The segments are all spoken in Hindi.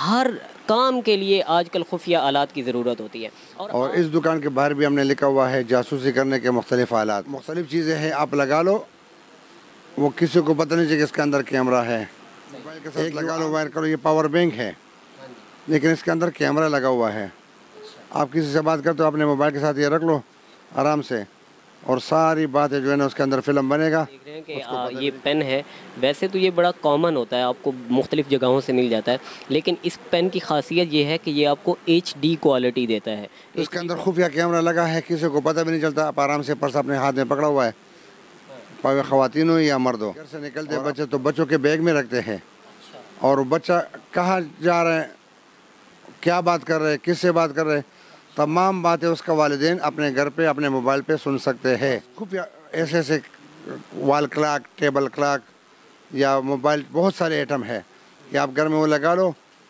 हर काम के लिए आजकल खुफिया आलात की ज़रूरत होती है। और इस दुकान के बाहर भी हमने लिखा हुआ है जासूसी करने के मुख्तलिफ आलात, मुख्तलिफ चीज़ें हैं, आप लगा लो, वो किसी को पता नहीं चाहिए कि इसके अंदर कैमरा है। मोबाइल के साथ लगा लो, वायर करो, ये पावर बैंक है लेकिन इसके अंदर कैमरा लगा हुआ है। आप किसी से बात करते हो अपने मोबाइल के साथ ये रख लो आराम से, और सारी बातें जो है ना उसके अंदर फिल्म बनेगा। देख रहे हैं कि ये पेन है, वैसे तो ये बड़ा कॉमन होता है, आपको मुख्तलिफ़ जगहों से मिल जाता है, लेकिन इस पेन की खासियत ये है कि ये आपको HD क्वालिटी देता है। इसके अंदर खुफिया कैमरा लगा है, किसी को पता भी नहीं चलता। आप आराम से पर्स अपने हाथ में पकड़ा हुआ है, पावे ख़वातीन हो या मर्द हो। घर से निकलते बच्चे तो बच्चों के बैग में रखते हैं, और बच्चा कहाँ जा रहे हैं, क्या बात कर रहे हैं, किससे बात कर रहे हैं, तमाम बातें उसका वालिदैन अपने घर पे अपने मोबाइल पे सुन सकते हैं। खुफिया ऐसे ऐसे वॉल क्लॉक, टेबल क्लॉक या मोबाइल, बहुत सारे आइटम है कि आप घर में वो लगा लो,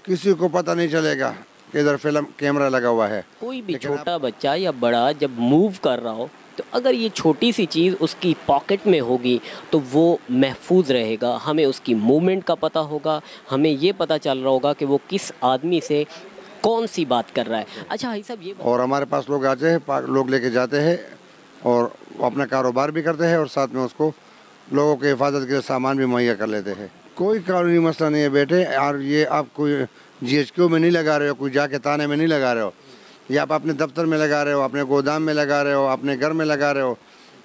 किसी को पता नहीं चलेगा कि इधर फिल्म कैमरा लगा हुआ है। कोई भी छोटा बच्चा या बड़ा जब मूव कर रहा हो तो अगर ये छोटी सी चीज़ उसकी पॉकेट में होगी तो वो महफूज रहेगा, हमें उसकी मूवमेंट का पता होगा, हमें ये पता चल रहा होगा कि वो किस आदमी से कौन सी बात कर रहा है। अच्छा भाई साहब, ये और हमारे पास लोग आते हैं, लोग लेके जाते हैं और अपना कारोबार भी करते हैं और साथ में उसको लोगों के हिफाजत के लिए सामान भी मुहैया कर लेते हैं। कोई कानूनी मसला नहीं है बेटे, और ये आप कोई GHQ में नहीं लगा रहे हो, कोई जाके थाने में नहीं लगा रहे हो, या आप अपने दफ्तर में लगा रहे हो, अपने गोदाम में लगा रहे हो, अपने घर में लगा रहे हो,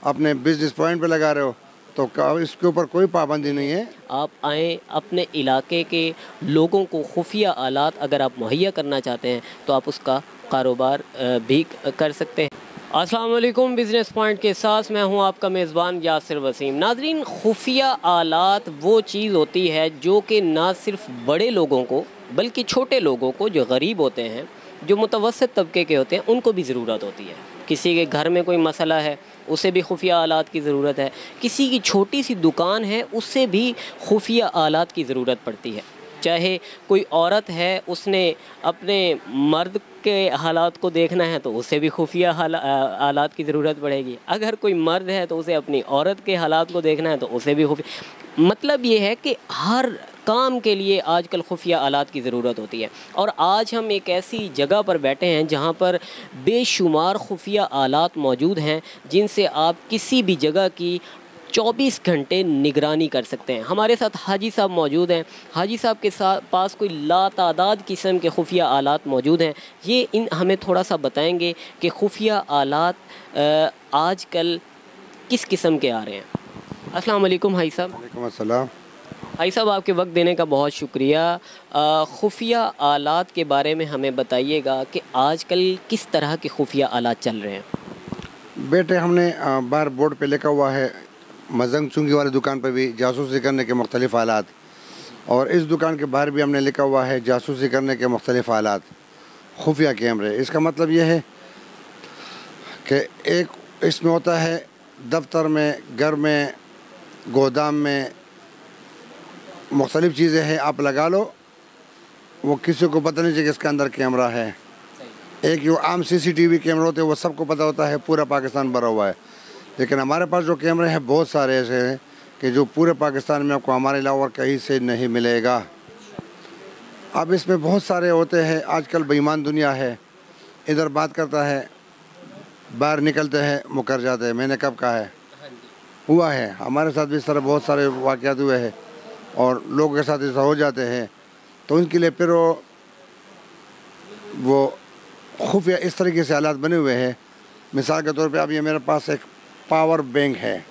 अपने बिजनेस पॉइंट पे लगा रहे हो, तो इसके ऊपर कोई पाबंदी नहीं है। आप आएँ, अपने इलाके के लोगों को खुफिया आलात अगर आप मुहैया करना चाहते हैं तो आप उसका कारोबार भी कर सकते हैं। अस्सलाम वालेकुम, बिज़नेस पॉइंट के साथ मैं हूं आपका मेज़बान यासिर वसीम। नाज़रीन, खुफिया आलात वो चीज़ होती है जो कि ना सिर्फ बड़े लोगों को बल्कि छोटे लोगों को, जो गरीब होते हैं, जो मुतवस्सित तबके के होते हैं, उनको भी ज़रूरत होती है। किसी के घर में कोई मसला है, उसे भी खुफिया आलात की ज़रूरत है। किसी की छोटी सी दुकान है, उससे भी खुफिया आलात की ज़रूरत पड़ती है। चाहे कोई औरत है, उसने अपने मर्द के हालात को देखना है तो उसे भी खुफिया आलात की ज़रूरत पड़ेगी। अगर कोई मर्द है तो उसे अपनी औरत के हालात को देखना है तो उसे भी खुफिया। मतलब ये है कि हर काम के लिए आजकल खुफिया आलात की ज़रूरत होती है। और आज हम एक ऐसी जगह पर बैठे हैं जहाँ पर बेशुमार खुफिया आलात मौजूद हैं जिनसे आप किसी भी जगह की 24 घंटे निगरानी कर सकते हैं। हमारे साथ हाजी साहब मौजूद हैं। हाजी साहब के पास कोई लातादाद किस्म के खुफिया आलात मौजूद हैं। ये हमें थोड़ा सा बताएंगे कि खुफिया आलात आजकल किस किस्म के आ रहे हैं। अस्सलाम वालेकुम हाजी साहब। वालेकुम अस्सलाम। हाजी साहब, आपके वक्त देने का बहुत शुक्रिया। खुफिया आलात के बारे में हमें बताइएगा कि आजकल किस तरह के खुफिया आलात चल रहे हैं। बेटे, हमने बाहर बोर्ड पे लिखा हुआ है मजंग चुंगी वाली दुकान पर भी जासूसी करने के मुख्तलिफ आलात, और इस दुकान के बाहर भी हमने लिखा हुआ है जासूसी करने के मुख्तलिफ आलात, खुफिया कैमरे। इसका मतलब ये है कि एक इसमें होता है दफ्तर में, घर में, गोदाम में, मुख्तलिफ चीज़ें हैं, आप लगा लो, वो किसी को पता नहीं चाहिए कि इसके अंदर कैमरा है। एक जो आम CCTV कैमरा होते हैं वो सबको पता होता है, पूरा पाकिस्तान भरा हुआ है, लेकिन हमारे पास जो कैमरे हैं बहुत सारे ऐसे हैं कि जो पूरे पाकिस्तान में आपको हमारे अलावा कहीं से नहीं मिलेगा। अब इसमें बहुत सारे होते हैं, आजकल बेईमान दुनिया है, इधर बात करता है, बाहर निकलते हैं मुकर जाते हैं। मैंने कब कहा है, हुआ है हमारे साथ भी इस तरह बहुत सारे वाक़यात हुए हैं और लोगों के साथ ऐसा हो जाते हैं, तो उनके लिए फिर वो खुफिया इस तरीके से हालात बने हुए हैं। मिसाल के तौर पे अब ये मेरे पास एक पावर बैंक है,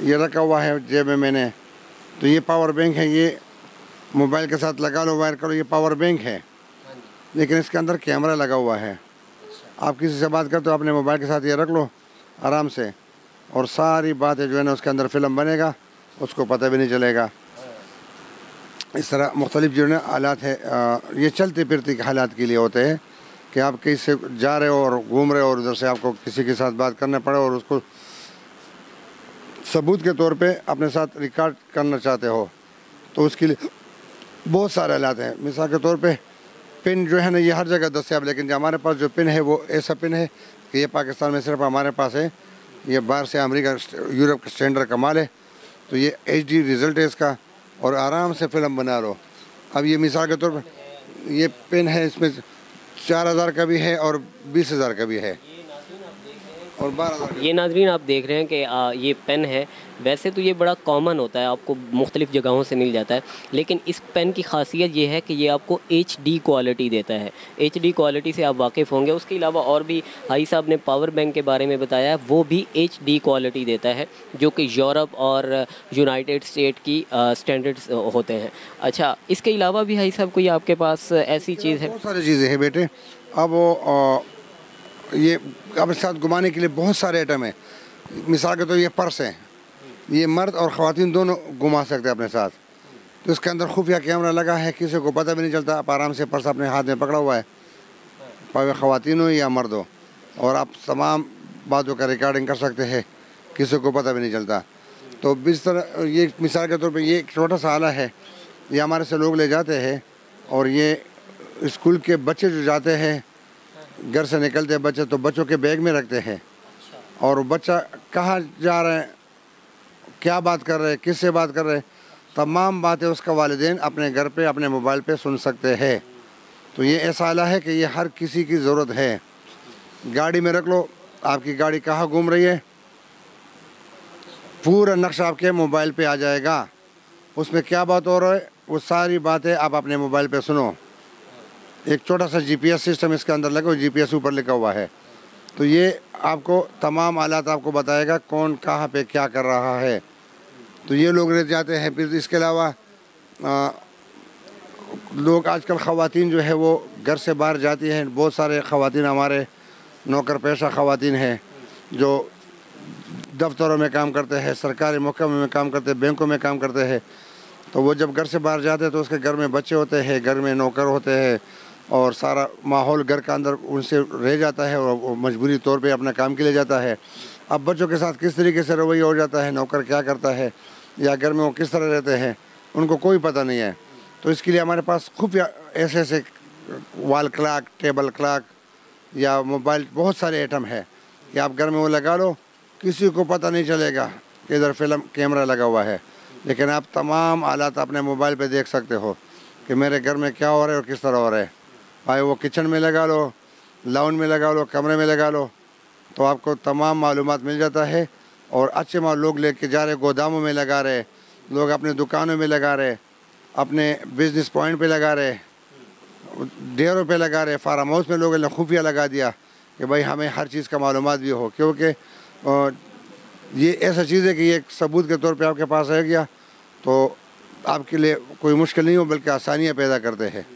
ये रखा हुआ है जेब में मैंने, तो ये पावर बैंक है, ये मोबाइल के साथ लगा लो, वायर करो, ये पावर बैंक है, लेकिन इसके अंदर कैमरा लगा हुआ है। आप किसी से बात करते हो अपने मोबाइल के साथ ये रख लो आराम से, और सारी बातें जो है ना उसके अंदर फिल्म बनेगा, उसको पता भी नहीं चलेगा। इस तरह मुख्तलिफ जो है ना हालात है, ये चलते फिरते के हालात के लिए होते हैं कि आप कहीं से जा रहे हो और घूम रहे हो और उधर से आपको किसी के साथ बात करना पड़े और उसको सबूत के तौर पे अपने साथ रिकॉर्ड करना चाहते हो, तो उसके लिए बहुत सारे हालात हैं। मिसाल के तौर पे पिन जो है ना ये हर जगह दस्तियाब, लेकिन जो हमारे पास जो पिन है वो ऐसा पिन है कि ये पाकिस्तान में सिर्फ हमारे पास है, ये बाहर से अमेरिका यूरोप का स्टैंडर्ड कमाल है। तो ये HD रिज़ल्ट है इसका, और आराम से फिल्म बना लो। अब ये मिसाल के तौर पर ये पेन है, इसमें 4000 का भी है और 20,000 का भी है और 12,000 का। ये नाज़रीन आप देख रहे हैं कि ये पेन है। वैसे तो ये बड़ा कॉमन होता है, आपको मुख्तलिफ़ जगहों से मिल जाता है, लेकिन इस पेन की खासियत ये है कि ये आपको HD क्वालिटी देता है। HD क्वालिटी से आप वाकिफ़ होंगे। उसके अलावा और भी हाई साहब ने पावर बैंक के बारे में बताया है, वो भी HD क्वालिटी देता है, जो कि यूरोप और यूनाइटेड स्टेट की स्टैंडर्ड्स होते हैं। अच्छा, इसके अलावा भी हाई साहब कोई आपके पास ऐसी चीज़ है? बहुत सारी चीज़ें हैं बेटे। अब वो ये अपने साथ घुमाने के लिए बहुत सारे आइटम हैं। मिसाल के तो ये पर्स है, ये मर्द और ख़वातीन दोनों घुमा सकते हैं अपने साथ। तो इसके अंदर खुफिया कैमरा लगा है, किसी को पता भी नहीं चलता। आप आराम से पर्स अपने हाथ में पकड़ा हुआ है, भाई ख़वातीन हो या मर्द हो, और आप तमाम बातों का रिकॉर्डिंग कर सकते हैं, किसी को पता भी नहीं चलता। तो इस तरह ये मिसाल के तौर पे ये एक छोटा सा आला है, ये हमारे से लोग ले जाते हैं। और ये स्कूल के बच्चे जो जाते हैं, घर से निकलते हैं बच्चे, तो बच्चों के बैग में रखते हैं। और बच्चा कहाँ जा रहे हैं, क्या बात कर रहे हैं, किससे बात कर रहे हैं, तमाम बातें उसका वालिदैन अपने घर पे अपने मोबाइल पे सुन सकते हैं। तो ये ऐसा आला है कि ये हर किसी की ज़रूरत है। गाड़ी में रख लो, आपकी गाड़ी कहाँ घूम रही है, पूरा नक्शा आपके मोबाइल पे आ जाएगा। उसमें क्या बात हो रहा है, वो सारी बातें आप अपने मोबाइल पे सुनो। एक छोटा सा GPS सिस्टम इसके अंदर लगा, GPS ऊपर लिखा हुआ है। तो ये आपको तमाम हालात आपको बताएगा, कौन कहाँ पे क्या कर रहा है। तो ये लोग रह जाते हैं। फिर इसके अलावा लोग आजकल ख़वातीन जो है वो घर से बाहर जाती हैं। बहुत सारे ख़वातीन हमारे नौकर पेशा ख़वातीन हैं जो दफ्तरों में काम करते हैं, सरकारी महकमे में काम करते हैं, बैंकों में काम करते हैं। तो वो जब घर से बाहर जाते हैं तो उसके घर में बच्चे होते हैं, घर में नौकर होते हैं, और सारा माहौल घर का अंदर उनसे रह जाता है और वो मजबूरी तौर पे अपना काम के लिए जाता है। अब बच्चों के साथ किस तरीके से रवैया हो जाता है, नौकर क्या करता है या घर में वो किस तरह रहते हैं, उनको कोई पता नहीं है। तो इसके लिए हमारे पास खुफिया ऐसे ऐसे वॉल क्लॉक, टेबल क्लॉक या मोबाइल, बहुत सारे आइटम है कि आप घर में वो लगा लो, किसी को पता नहीं चलेगा कि इधर फिल्म कैमरा लगा हुआ है। लेकिन आप तमाम हालात अपने मोबाइल पे देख सकते हो कि मेरे घर में क्या हो रहा है और किस तरह हो रहा है। भाई वो किचन में लगा लो, लाउंज में लगा लो, कमरे में लगा लो, तो आपको तमाम मालूमात मिल जाता है। और अच्छे माल लोग लेके जा रहे, गोदामों में लगा रहे, लोग अपने दुकानों में लगा रहे, अपने बिजनेस पॉइंट पे लगा रहे, डेयरों पे लगा रहे, फार्म हाउस में लोगों ने खुफिया लगा दिया कि भाई हमें हर चीज़ का मालूमात भी हो। क्योंकि ये ऐसा चीज़ है कि ये एक सबूत के तौर पे आपके पास रह गया तो आपके लिए कोई मुश्किल नहीं हो, बल्कि आसानियाँ पैदा करते हैं।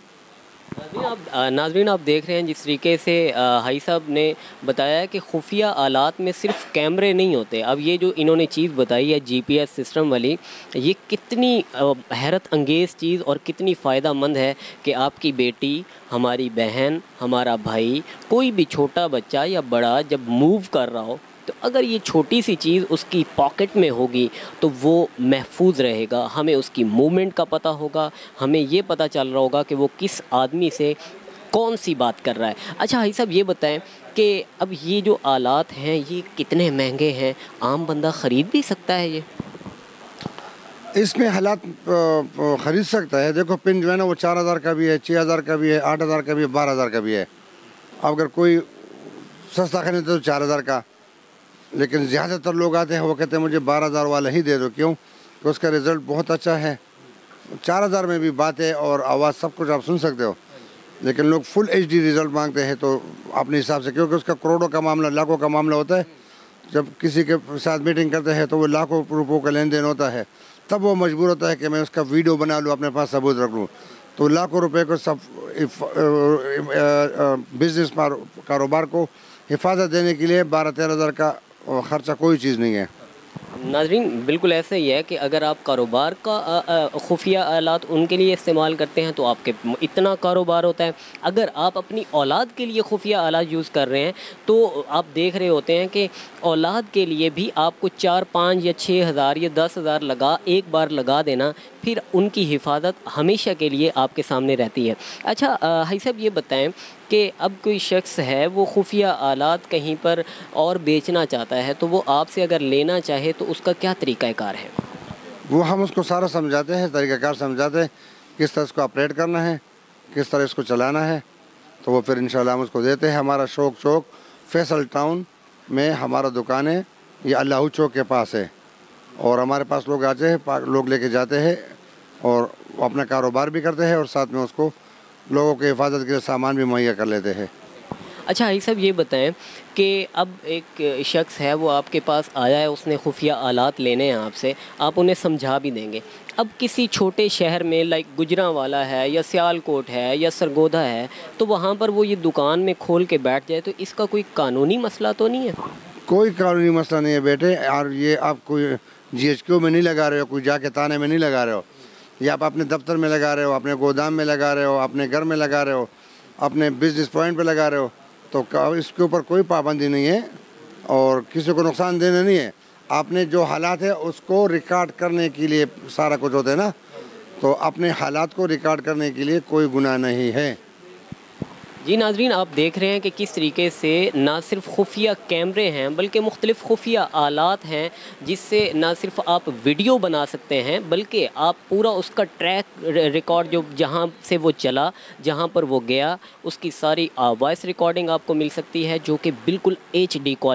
नाज़रीन आप देख रहे हैं जिस तरीके से हाई साहब ने बताया कि खुफिया आलात में सिर्फ कैमरे नहीं होते। अब ये जो इन्होंने चीज़ बताई है GPS सिस्टम वाली, ये कितनी हैरत अंगेज़ चीज़ और कितनी फ़ायदा मंद है कि आपकी बेटी, हमारी बहन, हमारा भाई, कोई भी छोटा बच्चा या बड़ा जब मूव कर रहा हो, तो अगर ये छोटी सी चीज़ उसकी पॉकेट में होगी तो वो महफूज रहेगा। हमें उसकी मूवमेंट का पता होगा, हमें ये पता चल रहा होगा कि वो किस आदमी से कौन सी बात कर रहा है। अच्छा भाई साहब ये बताएं कि अब ये जो आलात हैं ये कितने महंगे हैं, आम बंदा ख़रीद भी सकता है ये? इसमें हालात ख़रीद सकता है। देखो पिन जो है ना वो 4000 का भी है, 6000 का भी है, 8000 का भी है, 12000 का भी है। अगर कोई सस्ता खरीदे तो 4000 का, लेकिन ज़्यादातर लोग आते हैं वो कहते हैं मुझे 12000 वाला ही दे दो। क्यों? तो उसका रिज़ल्ट बहुत अच्छा है। 4000 में भी बातें और आवाज़ सब कुछ आप सुन सकते हो, लेकिन लोग फुल HD रिज़ल्ट मांगते हैं। तो अपने हिसाब से, क्योंकि उसका करोड़ों का मामला, लाखों का मामला होता है। जब किसी के साथ मीटिंग करते हैं तो वो लाखों रुपयों का लेन देन होता है, तब वो मजबूर होता है कि मैं उसका वीडियो बना लूँ, अपने पास सबूत रख लूँ। तो लाखों रुपए को सब बिज़नेस कारोबार को हिफाजत देने के लिए 12-13 हज़ार का ख़र्चा कोई चीज़ नहीं है। नाज़रीन बिल्कुल ऐसा ही है कि अगर आप कारोबार का खुफिया आलात उनके लिए इस्तेमाल करते हैं तो आपके इतना कारोबार होता है। अगर आप अपनी औलाद के लिए खुफिया आलात यूज़ कर रहे हैं तो आप देख रहे होते हैं कि औलाद के लिए भी आपको 4-5 या 6 हज़ार या 10 हज़ार एक बार लगा देना, फिर उनकी हिफाजत हमेशा के लिए आपके सामने रहती है। अच्छा भाई साहब ये बताएं कि अब कोई शख्स है वो खुफिया आलात कहीं पर और बेचना चाहता है, तो वो आपसे अगर लेना चाहे तो उसका क्या तरीक़ाकार है? वो हम उसको सारा समझाते हैं, तरीक़ाकार समझाते हैं, किस तरह उसको ऑपरेट करना है, किस तरह इसको चलाना है, तो वो फिर इंशाल्लाह हम उसको देते हैं। हमारा शौक चौक फैसल टाउन में हमारा दुकान है, ये अल्लाह चौक के पास है, और हमारे पास लोग आते हैं, लोग लेके जाते हैं और अपना कारोबार भी करते हैं और साथ में उसको लोगों की हिफाजत के लिए सामान भी मुहैया कर लेते हैं। अच्छा हाई साहब, ये बताएं कि अब एक शख्स है वो आपके पास आया है, उसने खुफिया आलात लेने हैं आपसे, आप उन्हें समझा भी देंगे। अब किसी छोटे शहर में लाइक गुजरांवाला है या सियालकोट है या सरगोधा है, तो वहाँ पर वो ये दुकान में खोल के बैठ जाए तो इसका कोई कानूनी मसला तो नहीं है? कोई कानूनी मसला नहीं है बेटे, और ये आप कोई GHQ में नहीं लगा रहे हो, कोई जाके थाने में नहीं लगा रहे हो, ये आप अपने दफ्तर में लगा रहे हो, अपने गोदाम में लगा रहे हो, अपने घर में लगा रहे हो, अपने बिजनेस पॉइंट पे लगा रहे हो, तो इसके ऊपर कोई पाबंदी नहीं है और किसी को नुकसान देना नहीं है। आपने जो हालात है उसको रिकॉर्ड करने के लिए सारा कुछ होता है ना, तो अपने हालात को रिकॉर्ड करने के लिए कोई गुनाह नहीं है। जी नाजरीन, आप देख रहे हैं कि किस तरीके से ना सिर्फ खुफिया कैमरे हैं बल्कि मुख्तलिफ़ खुफिया आलात हैं जिससे ना सिर्फ आप वीडियो बना सकते हैं बल्कि आप पूरा उसका ट्रैक रिकॉर्ड, जो जहां से वो चला, जहां पर वो गया, उसकी सारी वॉइस रिकॉर्डिंग आपको मिल सकती है, जो कि बिल्कुल HD क्वालिटी